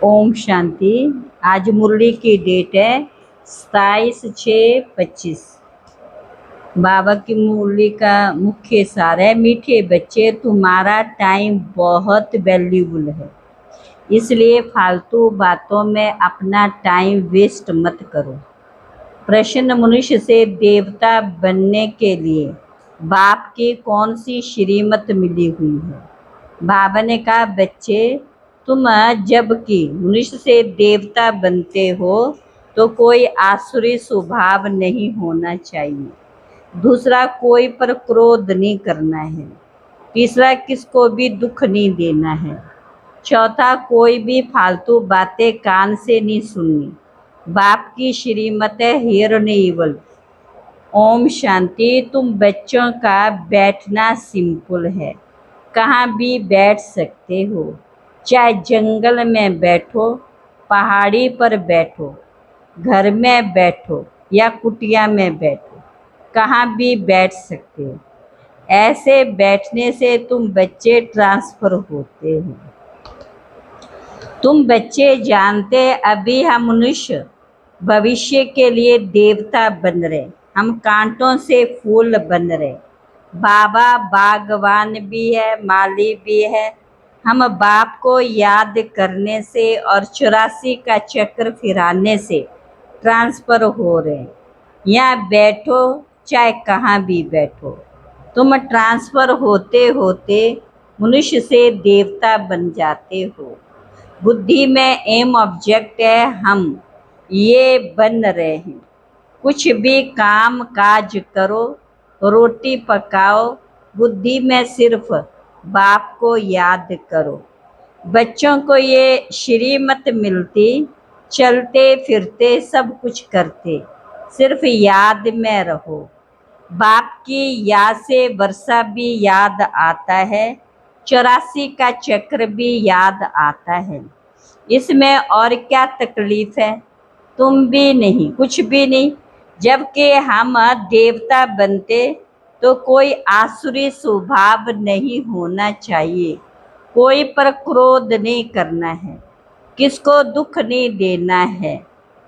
ओम शांति। आज मुरली की डेट है 27/6/25। बाबा की मुरली का मुख्य सार है, मीठे बच्चे तुम्हारा टाइम बहुत वैल्यूबल है, इसलिए फालतू बातों में अपना टाइम वेस्ट मत करो। प्रश्न, मनुष्य से देवता बनने के लिए बाप की कौन सी श्रीमत मिली हुई है? बाबा ने कहा, बच्चे तुम जबकि मनुष्य से देवता बनते हो तो कोई आसुरी स्वभाव नहीं होना चाहिए। दूसरा, कोई पर क्रोध नहीं करना है। तीसरा, किसको भी दुख नहीं देना है। चौथा, कोई भी फालतू बातें कान से नहीं सुननी। बाप की श्रीमत है हियर इवल। ओम शांति। तुम बच्चों का बैठना सिंपल है, कहाँ भी बैठ सकते हो, चाहे जंगल में बैठो, पहाड़ी पर बैठो, घर में बैठो या कुटिया में बैठो, कहाँ भी बैठ सकते हो। ऐसे बैठने से तुम बच्चे ट्रांसफर होते हो। तुम बच्चे जानते, अभी हम मनुष्य भविष्य के लिए देवता बन रहे, हम कांटों से फूल बन रहे। बाबा बागवान भी है, माली भी है। हम बाप को याद करने से और 84 का चक्र फिराने से ट्रांसफर हो रहे हैं। यहाँ बैठो चाहे कहाँ भी बैठो, तुम ट्रांसफर होते होते मनुष्य से देवता बन जाते हो। बुद्धि में एम ऑब्जेक्ट है, हम ये बन रहे हैं। कुछ भी काम काज करो, रोटी पकाओ, बुद्धि में सिर्फ बाप को याद करो। बच्चों को ये श्रीमत मिलती, चलते फिरते सब कुछ करते, सिर्फ याद में रहो। बाप की याद से वर्षा भी याद आता है, 84 का चक्र भी याद आता है। इसमें और क्या तकलीफ है? तुम भी नहीं, कुछ भी नहीं। जबकि हम देवता बनते तो कोई आसुरी स्वभाव नहीं होना चाहिए, कोई पर क्रोध नहीं करना है, किसको दुख नहीं देना है,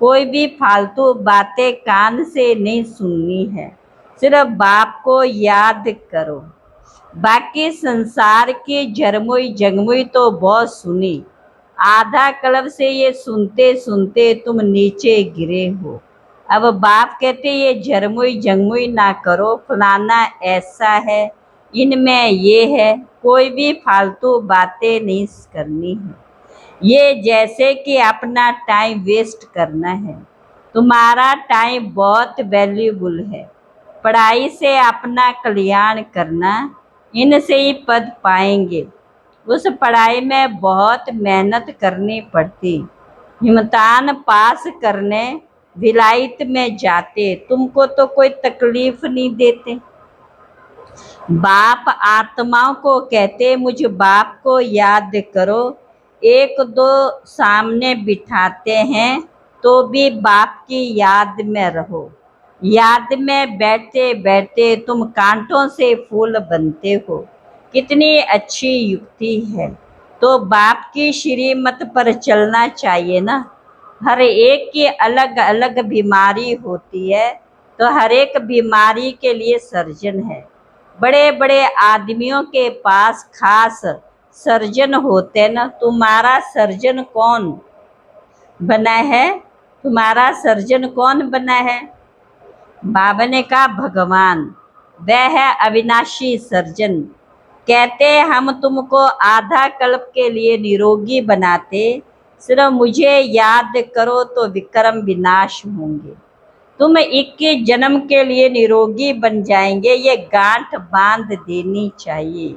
कोई भी फालतू बातें कान से नहीं सुननी है, सिर्फ बाप को याद करो। बाकी संसार की जरमुई जगमुई तो बहुत सुनी, आधा कल्प से ये सुनते सुनते तुम नीचे गिरे हो। अब बाप कहते ये जरमुई जगमुई ना करो, फलाना ऐसा है, इनमें ये है, कोई भी फालतू बातें नहीं करनी है। ये जैसे कि अपना टाइम वेस्ट करना है। तुम्हारा टाइम बहुत वैल्यूबल है, पढ़ाई से अपना कल्याण करना, इनसे ही पद पाएंगे। उस पढ़ाई में बहुत मेहनत करनी पड़ती, इम्तिहान पास करने विलायत में जाते, तुमको तो कोई तकलीफ नहीं देते। बाप आत्माओं को कहते, मुझे बाप को याद करो। एक दो सामने बिठाते हैं तो भी बाप की याद में रहो। याद में बैठते बैठते तुम कांटों से फूल बनते हो। कितनी अच्छी युक्ति है। तो बाप की श्रीमत पर चलना चाहिए ना। हर एक की अलग अलग बीमारी होती है, तो हर एक बीमारी के लिए सर्जन है। बड़े बड़े आदमियों के पास खास सर्जन होते ना। तुम्हारा सर्जन कौन बना है? तुम्हारा सर्जन कौन बना है? बाबा ने कहा, भगवान, वह है अविनाशी सर्जन। कहते हम तुमको आधा कल्प के लिए निरोगी बनाते, सिर्फ मुझे याद करो तो विक्रम विनाश होंगे। तुम 21 जन्म के लिए निरोगी बन जाएंगे, ये गांठ बांध देनी चाहिए।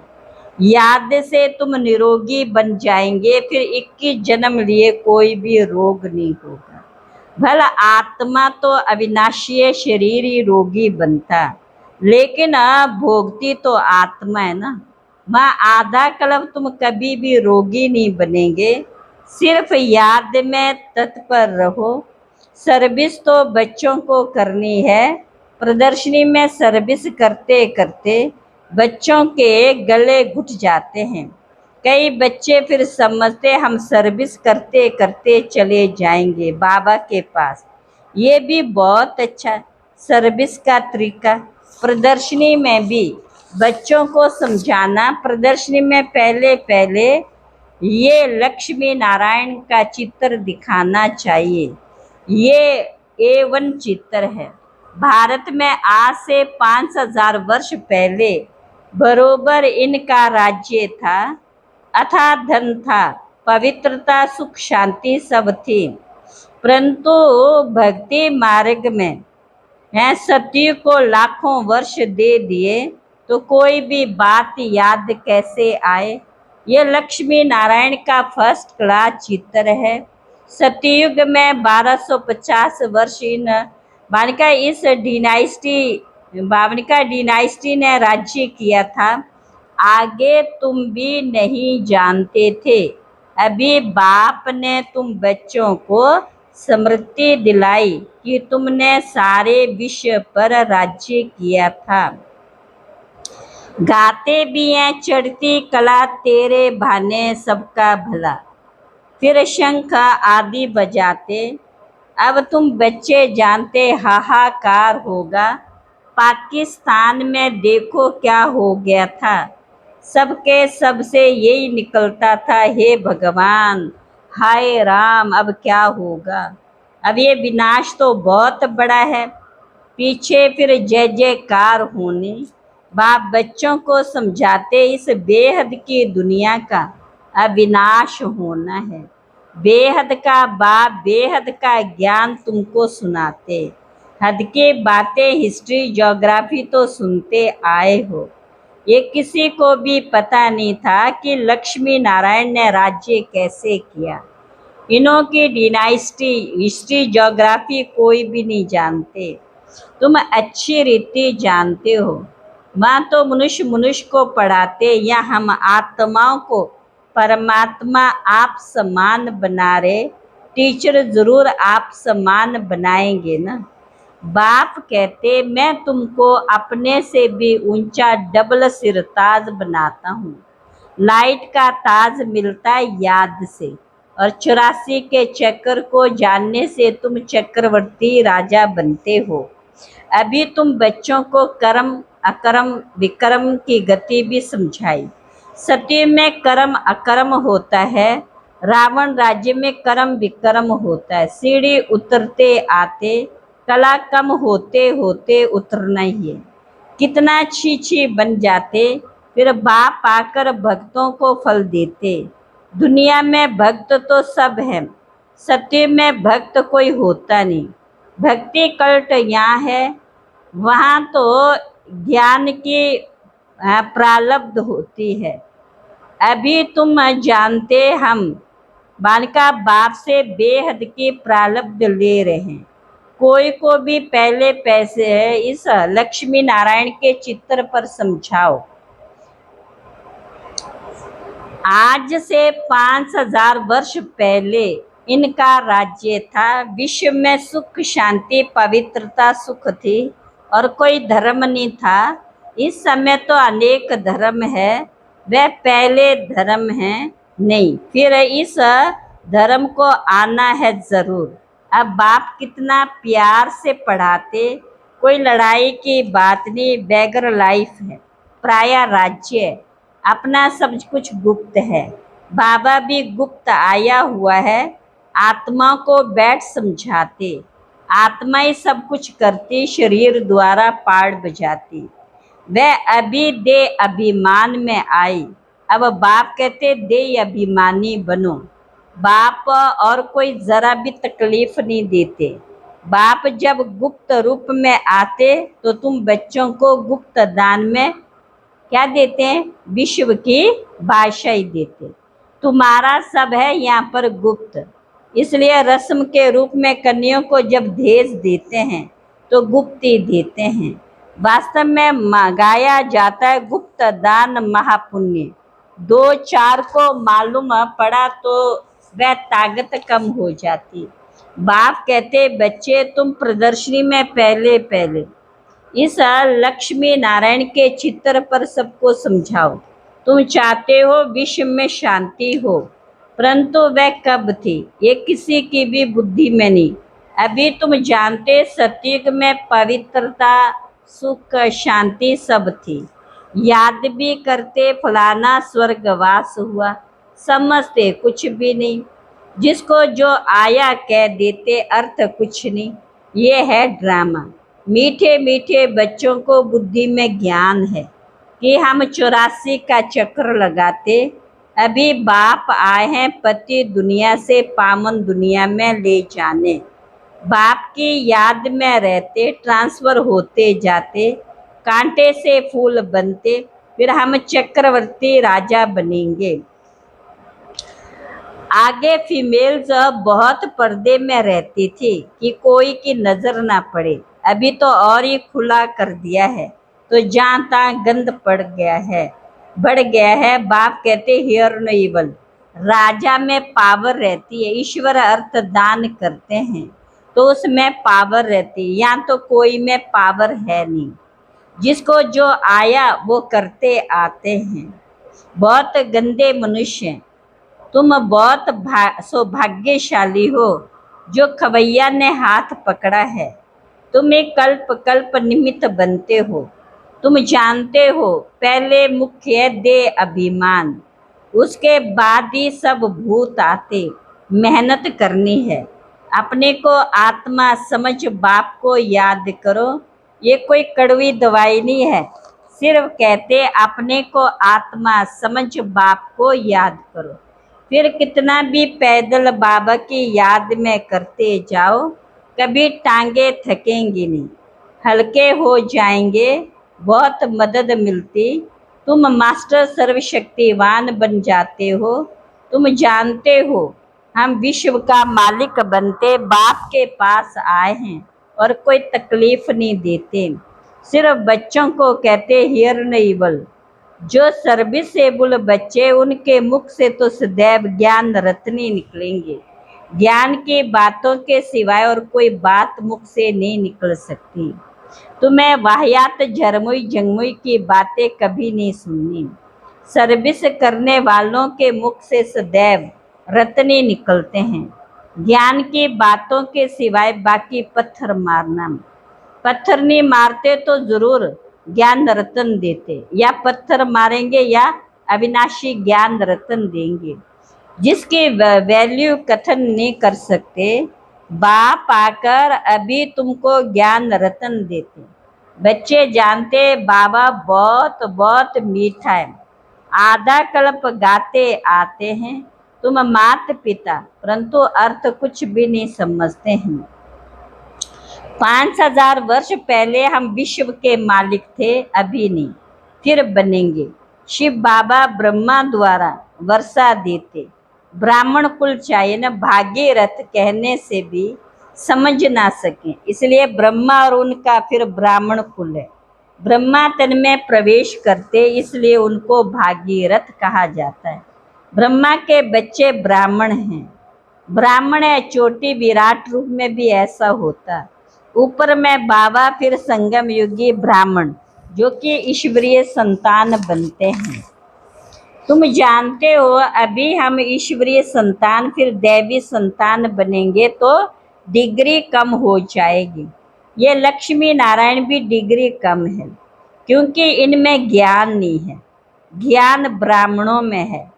याद से तुम निरोगी बन जाएंगे, फिर 21 जन्म लिए कोई भी रोग नहीं होगा। भला आत्मा तो अविनाशी शरीर ही रोगी बनता, लेकिन भोगती तो आत्मा है ना। माँ आधा कल्प तुम कभी भी रोगी नहीं बनेंगे, सिर्फ याद में तत्पर रहो। सर्विस तो बच्चों को करनी है। प्रदर्शनी में सर्विस करते करते बच्चों के गले घुट जाते हैं। कई बच्चे फिर समझते हम सर्विस करते करते चले जाएंगे बाबा के पास। ये भी बहुत अच्छा सर्विस का तरीका। प्रदर्शनी में भी बच्चों को समझाना, प्रदर्शनी में पहले पहले ये लक्ष्मी नारायण का चित्र दिखाना चाहिए। ये A1 चित्र है। भारत में आज से 5000 वर्ष पहले बरोबर इनका राज्य था। अथाह धन था, पवित्रता, सुख, शांति सब थी। परंतु भक्ति मार्ग में है सत्य को लाखों वर्ष दे दिए तो कोई भी बात याद कैसे आए। ये लक्ष्मी नारायण का फर्स्ट क्लास चित्र है। सतयुग में 1250 वर्ष इन बावनिका इस बावनिका डिनाइस्टी ने राज्य किया था। आगे तुम भी नहीं जानते थे। अभी बाप ने तुम बच्चों को स्मृति दिलाई कि तुमने सारे विश्व पर राज्य किया था। गाते भी हैं चढ़ती कला तेरे भाने सबका भला, फिर शंख आदि बजाते। अब तुम बच्चे जानते हाहाकार होगा। पाकिस्तान में देखो क्या हो गया था। सबके सबसे यही निकलता था, हे भगवान, हाय राम, अब क्या होगा। अब ये विनाश तो बहुत बड़ा है, पीछे फिर जय जयकार होने। बाप बच्चों को समझाते इस बेहद की दुनिया का अविनाश होना है। बेहद का बाप बेहद का ज्ञान तुमको सुनाते। हद की बातें हिस्ट्री ज्योग्राफी तो सुनते आए हो। ये किसी को भी पता नहीं था कि लक्ष्मी नारायण ने राज्य कैसे किया। इन्हों की डिनाइस्टी हिस्ट्री ज्योग्राफी कोई भी नहीं जानते। तुम अच्छी रीति जानते हो। वहाँ तो मनुष्य मनुष्य को पढ़ाते, या हम आत्माओं को परमात्मा आप समान बना रहे। टीचर जरूर आप समान बनाएंगे ना। बाप कहते मैं तुमको अपने से भी ऊंचा डबल सिर ताज बनाता हूँ। लाइट का ताज मिलता है याद से, और 84 के चक्र को जानने से तुम चक्रवर्ती राजा बनते हो। अभी तुम बच्चों को कर्म अकर्म विक्रम की गति भी समझाई। सत्य में कर्म अकर्म होता है, रावण राज्य में कर्म विक्रम होता है। सीढ़ी उतरते आते, कला कम होते होते उतरना ही है। कितना छी बन जाते, फिर बाप आकर भक्तों को फल देते। दुनिया में भक्त तो सब है, सत्य में भक्त कोई होता नहीं। भक्ति कल्ट यहाँ है, वहाँ तो ज्ञान की प्रारब्ध होती है। अभी तुम जानते हम बालिका बाप से बेहद की प्रारब्ध ले रहे हैं। कोई को भी पहले पैसे है इस लक्ष्मी नारायण के चित्र पर समझाओ। आज से 5000 वर्ष पहले इनका राज्य था। विश्व में सुख शांति पवित्रता सुख थी, और कोई धर्म नहीं था। इस समय तो अनेक धर्म है, वह पहले धर्म है नहीं। फिर इस धर्म को आना है जरूर। अब बाप कितना प्यार से पढ़ाते। कोई लड़ाई की बात नहीं, बैगर लाइफ है, प्राय राज्य है, अपना सब कुछ गुप्त है। बाबा भी गुप्त आया हुआ है। आत्मा को बैठ समझाते, आत्मा ही सब कुछ करती, शरीर द्वारा पाड़ बजाती। वह अभी दे अभिमान में आई। अब बाप कहते दे अभिमानी बनो। बाप और कोई जरा भी तकलीफ नहीं देते। बाप जब गुप्त रूप में आते तो तुम बच्चों को गुप्त दान में क्या देते हैं, विश्व की बादशाही देते। तुम्हारा सब है यहाँ पर गुप्त, इसलिए रस्म के रूप में कन्याओं को जब दहेज देते हैं तो गुप्त ही देते हैं। वास्तव में गाया जाता है गुप्त दान महापुण्य। 2-4 को मालूम पड़ा तो वह ताकत कम हो जाती। बाप कहते बच्चे तुम प्रदर्शनी में पहले पहले इस लक्ष्मी नारायण के चित्र पर सबको समझाओ। तुम चाहते हो विश्व में शांति हो, परंतु वह कब थी ये किसी की भी बुद्धि में नहीं। अभी तुम जानते सतयुग में पवित्रता, सुख, शांति सब थी। याद भी करते फलाना स्वर्गवास हुआ, समझते कुछ भी नहीं। जिसको जो आया कह देते अर्थ कुछ नहीं। ये है ड्रामा। मीठे मीठे बच्चों को बुद्धि में ज्ञान है कि हम 84 का चक्र लगाते। अभी बाप आए हैं पति दुनिया से पावन दुनिया में ले जाने। बाप की याद में रहते ट्रांसफर होते जाते, कांटे से फूल बनते, फिर हम चक्रवर्ती राजा बनेंगे। आगे फीमेल्स बहुत पर्दे में रहती थी कि कोई की नजर ना पड़े। अभी तो और ही खुला कर दिया है, तो जहाँ तहाँ गंद पड़ गया है, बढ़ गया है। बाप कहते हियर इवल। राजा में पावर रहती है, ईश्वर अर्थ दान करते हैं तो उसमें पावर रहती है। यहाँ तो कोई में पावर है नहीं। जिसको जो आया वो करते आते हैं। बहुत गंदे मनुष्य हैं। तुम बहुत सौभाग्यशाली हो जो खवैया ने हाथ पकड़ा है। तुम एक कल्प कल्प निमित्त बनते हो। तुम जानते हो पहले मुख्य दे अभिमान, उसके बाद ही सब भूत आते। मेहनत करनी है, अपने को आत्मा समझ बाप को याद करो। ये कोई कड़वी दवाई नहीं है, सिर्फ कहते अपने को आत्मा समझ बाप को याद करो। फिर कितना भी पैदल बाबा की याद में करते जाओ, कभी टांगे थकेंगी नहीं, हल्के हो जाएंगे, बहुत मदद मिलती। तुम मास्टर सर्वशक्तिवान बन जाते हो। तुम जानते हो हम विश्व का मालिक बनते बाप के पास आए हैं और कोई तकलीफ नहीं देते। सिर्फ बच्चों को कहते हियर इवल। जो सर्विसेबल बच्चे, उनके मुख से तो सदैव ज्ञान रत्नी निकलेंगे। ज्ञान की बातों के सिवाय और कोई बात मुख से नहीं निकल सकती। तुम्हें वाहियात झरमुई जंगमुई की बातें कभी नहीं सुननी। सर्विस करने वालों के मुख से सदैव रत्नी निकलते हैं। ज्ञान की बातों के सिवाय बाकी पत्थर मारना। पत्थर नहीं मारते तो जरूर ज्ञान रतन देते, या पत्थर मारेंगे या अविनाशी ज्ञान रतन देंगे। जिसकी वैल्यू कथन नहीं कर सकते, बाप आकर अभी तुमको ज्ञान रतन देते। बच्चे जानते बाबा बहुत बहुत मीठा है, आधा कल्प गाते आते हैं। तुम मात पिता परंतु अर्थ कुछ भी नहीं समझते हैं। 5000 वर्ष पहले हम विश्व के मालिक थे, अभी नहीं, फिर बनेंगे। शिव बाबा ब्रह्मा द्वारा वर्षा देते। ब्राह्मण कुल चाहिए न, भागीरथ कहने से भी समझ ना सके, इसलिए ब्रह्मा और उनका फिर ब्राह्मण कुल है। ब्रह्मा तन में प्रवेश करते, इसलिए उनको भागीरथ कहा जाता है। ब्रह्मा के बच्चे ब्राह्मण हैं। ब्राह्मण है चोटी, विराट रूप में भी ऐसा होता। ऊपर में बाबा, फिर संगम युगी ब्राह्मण जो कि ईश्वरीय संतान बनते हैं। तुम जानते हो अभी हम ईश्वरीय संतान फिर दैवी संतान बनेंगे तो डिग्री कम हो जाएगी। ये लक्ष्मी नारायण भी डिग्री कम है, क्योंकि इनमें ज्ञान नहीं है। ज्ञान ब्राह्मणों में है,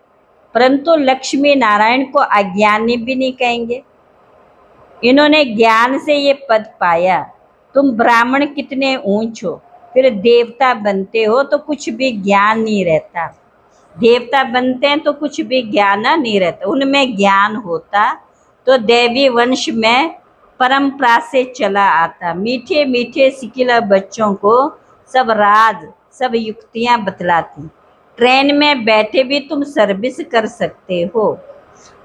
परंतु लक्ष्मी नारायण को अज्ञानी भी नहीं कहेंगे। इन्होंने ज्ञान से ये पद पाया। तुम ब्राह्मण कितने ऊंच हो, फिर देवता बनते हो तो कुछ भी ज्ञान नहीं रहता। देवता बनते हैं तो कुछ भी ज्ञान नहीं रहता। उनमें ज्ञान होता तो देवी वंश में परंपरा से चला आता। मीठे मीठे सिकिला बच्चों को सब राज, सब युक्तियां बतलाती। ट्रेन में बैठे भी तुम सर्विस कर सकते हो।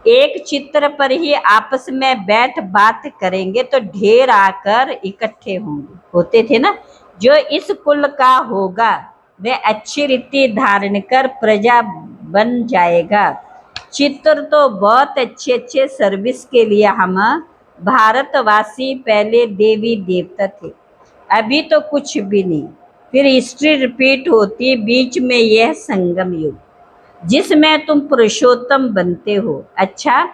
एक चित्र पर ही आपस में बैठ बात करेंगे तो ढेर आकर इकट्ठे होंगे, होते थे ना। जो इस कुल का होगा वह अच्छी रीति धारण कर प्रजा बन जाएगा। चित्र तो बहुत अच्छे अच्छे सर्विस के लिए हम भारतवासी पहले देवी देवता थे, अभी तो कुछ भी नहीं। फिर हिस्ट्री रिपीट होती, बीच में यह संगम युग। जिसमें तुम पुरुषोत्तम बनते हो। अच्छा,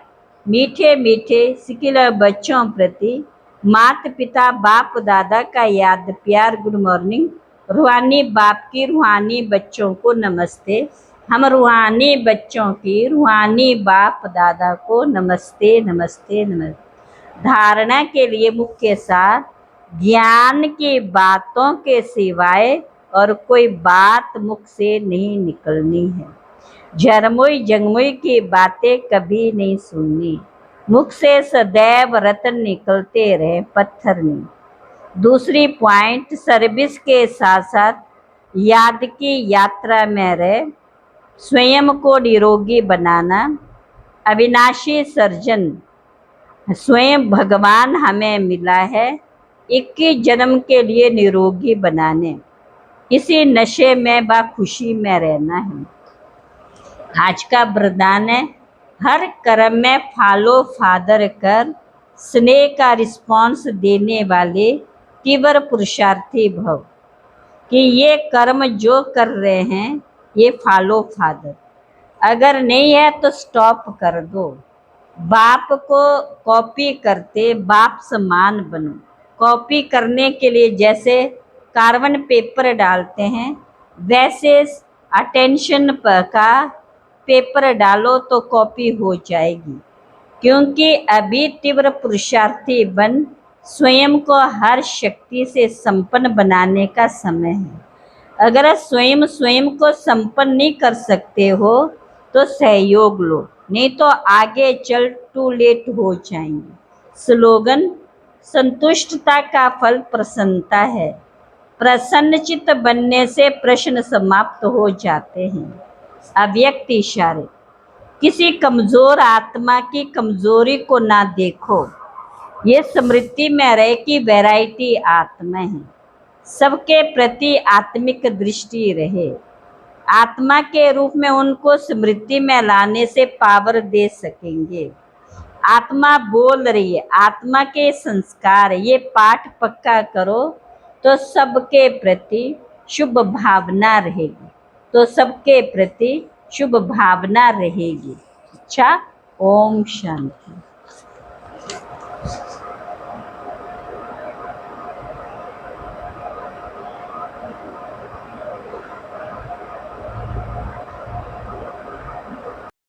मीठे मीठे सिकिल बच्चों प्रति माता पिता बाप दादा का याद प्यार गुड मॉर्निंग। रूहानी बाप की रूहानी बच्चों को नमस्ते। हम रूहानी बच्चों की रूहानी बाप दादा को नमस्ते नमस्ते नमस्ते। धारणा के लिए मुख्य सार, ज्ञान की बातों के सिवाय और कोई बात मुख से नहीं निकलनी है। झरमुई जंगमुई की बातें कभी नहीं सुननी। मुख से सदैव रत्न निकलते रहे, पत्थर नहीं। दूसरी पॉइंट, सर्विस के साथ साथ याद की यात्रा में रहे, स्वयं को निरोगी बनाना। अविनाशी सर्जन स्वयं भगवान हमें मिला है 21 जन्म के लिए निरोगी बनाने। इसी नशे में व खुशी में रहना है। आज का वरदान है, हर कर्म में फॉलो फादर कर, स्नेह का रिस्पॉन्स देने वाले तीव्र पुरुषार्थी भव। कि ये कर्म जो कर रहे हैं ये फॉलो फादर, अगर नहीं है तो स्टॉप कर दो। बाप को कॉपी करते बाप समान बनो। कॉपी करने के लिए जैसे कार्बन पेपर डालते हैं वैसे अटेंशन का पेपर डालो तो कॉपी हो जाएगी। क्योंकि अभी तीव्र पुरुषार्थी बन स्वयं को हर शक्ति से संपन्न बनाने का समय है। अगर स्वयं को संपन्न नहीं कर सकते हो तो सहयोग लो, नहीं तो आगे चल टू लेट हो जाएंगे। स्लोगन, संतुष्टता का फल प्रसन्नता है। प्रसन्नचित्त बनने से प्रश्न समाप्त हो जाते हैं। अव्यक्त इशारे, किसी कमजोर आत्मा की कमजोरी को ना देखो। ये स्मृति में रहे कि वैरायटी आत्मा है, सबके प्रति आत्मिक दृष्टि रहे। आत्मा के रूप में उनको स्मृति में लाने से पावर दे सकेंगे। आत्मा बोल रही है, आत्मा के संस्कार, ये पाठ पक्का करो तो सबके प्रति शुभ भावना रहेगी। तो सबके प्रति शुभ भावना रहेगी। अच्छा, ओम शांति।